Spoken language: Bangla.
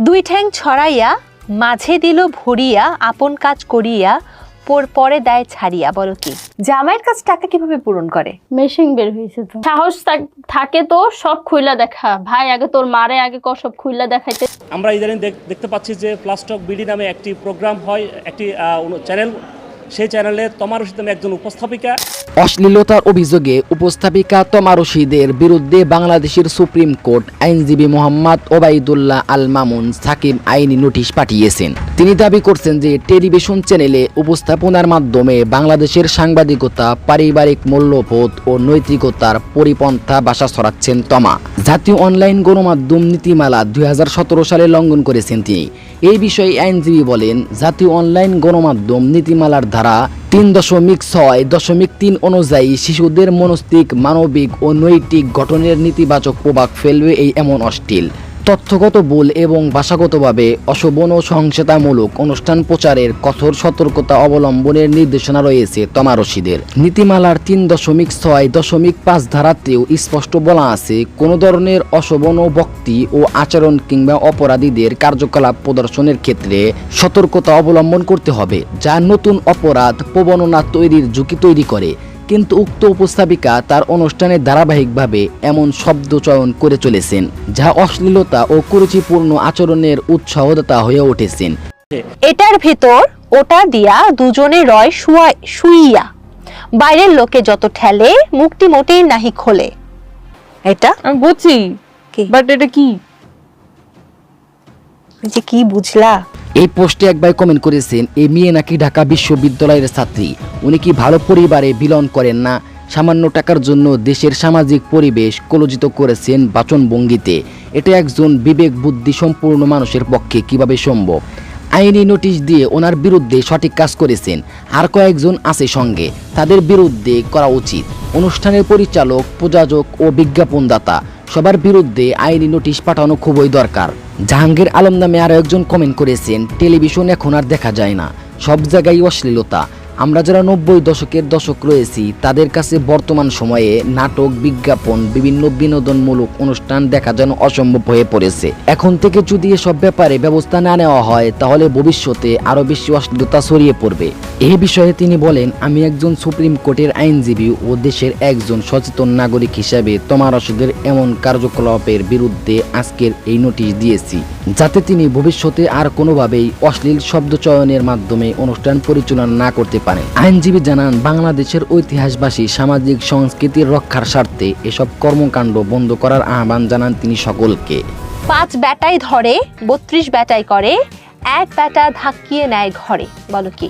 দুই ঠ্যাং ছড়াইয়া মাঝে দিল ভরিয়া আপন কাজ করিয়া পরে দেয় ছাড়িয়া। বলো কি? জামাইয়ের কাছে টাকা কিভাবে পূরণ করে? মেশিন বের হয়েছে তো। সাহস থাকে তো সব খুইলা দেখা। ভাই আগে তোর মারে আগে সব খুইলা দেখাইতে। আমরা ইদানিং দেখতে পাচ্ছি যে প্লাস টক বিডি নামে একটি প্রোগ্রাম হয়, একটি চ্যানেল। সেই চ্যানেলে তমা রশিদ নামে একজন উপস্থাপিকা অশ্লীলতার অভিযোগে উপস্থাপিকা তমা রশিদের বিরুদ্ধে বাংলাদেশের সুপ্রিম কোর্ট আইনজীবী মোহাম্মদ ওবায়দুল্লাহ আল মামুন সাকিব আইনি নোটিশ পাঠিয়েছেন। তিনি দাবি করছেন যে টেলিভিশন চ্যানেলে উপস্থাপনার মাধ্যমে বাংলাদেশের সাংবাদিকতা, পারিবারিক মূল্যবোধ ও নৈতিকতার পরিপন্থা ভাষা ছড়াচ্ছেন তমা। জাতীয় অনলাইন গণমাধ্যম নীতিমালা 2017 সালে লঙ্ঘন করেছেন তিনি। এই বিষয়ে আইনজীবী বলেন, জাতীয় অনলাইন গণমাধ্যম নীতিমালার ধারা 3.6.3 অনুযায়ী শিশুদের মনস্তিক, মানবিক ও নৈতিক গঠনের নেতিবাচক প্রভাব ফেলবে এই এমন অশ্লীল, তথ্যগত ভুল এবং ভাষাগতভাবে অশোভন ও সহিংসতামূলক অনুষ্ঠান প্রচারের কঠোর সতর্কতা অবলম্বনের নির্দেশনা রয়েছে তমা রশিদের। নীতিমালার 3.6.5 ধারাতেও স্পষ্ট বলা আছে, কোনো ধরনের অশোভন ভক্তি ও আচরণ কিংবা অপরাধীদের কার্যকলাপ প্রদর্শনের ক্ষেত্রে সতর্কতা অবলম্বন করতে হবে, যা নতুন অপরাধ প্রবণতা তৈরির ঝুঁকি তৈরি করে। কিন্তু উক্ত উপস্থাপিকা তার অনুষ্ঠানে ধারাবাহিকভাবে এমন শব্দ চয়ন করে চলেছেন, যা অশ্লীলতা ও কুরুচিপূর্ণ আচরণের উৎসাহদাতা হয়ে উঠেছেন। এটার ভিতর ওটা দিয়া দুজনে রয় শুইয়া, বাইরের লোকে যত ঠেলে মুক্তি মোটেই নাহি খোলে। এটা আমি বুঝছি, বাট এটা কি? যে কি বুঝলা? এই পোস্টে এক ভাই কমেন্ট করেছেন, এই মেয়ে নাকি ঢাকা বিশ্ববিদ্যালয়ের ছাত্রী, উনি কি ভালো পরিবারে বিলং করেন না? সামান্য টাকার জন্য দেশের সামাজিক পরিবেশ কলুষিত করেছেন বাচনভঙ্গিতে। এটা একজন বিবেক বুদ্ধি সম্পূর্ণ মানুষের পক্ষে কিভাবে সম্ভব? আইনি নোটিশ দিয়ে ওনার বিরুদ্ধে সঠিক কাজ করেছেন। আর কয়েকজন আছে সঙ্গে, তাদের বিরুদ্ধে করা উচিত। অনুষ্ঠানের পরিচালক, প্রযোজক ও বিজ্ঞাপনদাতা সবার বিরুদ্ধে আইনি নোটিশ পাঠানো খুবই দরকার। জাহাঙ্গীর আলম নামে আরও একজন কমেন্ট করেছেন, টেলিভিশন এখন আর দেখা যায় না, সব জায়গায় অশ্লীলতা। আমরা যারা 90 দশকের দশক রয়েছি, তাদের কাছে বর্তমান সময়ে নাটক, বিজ্ঞাপন, বিভিন্ন বিনোদনমূলক অনুষ্ঠান দেখা যেন অসম্ভব হয়ে পড়েছে। এখন থেকে যদি এসব ব্যাপারে ব্যবস্থা না নেওয়া হয়, তাহলে ভবিষ্যতে আরও বেশি অশ্লীলতা ছড়িয়ে পড়বে। এই বিষয়ে তিনি বলেন, আমি একজন সুপ্রিম কোর্টের আইনজীবী ও দেশের একজন সচেতন নাগরিক হিসাবে তমা রশিদের এমন কার্যকলাপের বিরুদ্ধে আজকের এই নোটিশ দিয়েছি, যাতে তিনি ভবিষ্যতে আর কোনোভাবেই অশ্লীল শব্দ চয়নের মাধ্যমে অনুষ্ঠান পরিচালনা না করতে পারেন। আইনজীবী জানান, বাংলাদেশের ঐতিহাসবাসী সামাজিক সংস্কৃতির রক্ষার স্বার্থে এসব কর্মকাণ্ড বন্ধ করার আহ্বান জানান তিনি সকলকে। 5 ব্যাটাই ধরে 32 ব্যাটাই করে, এক ব্যাটা ধাক্কিয়ে নেয় ঘরে। বলো কি?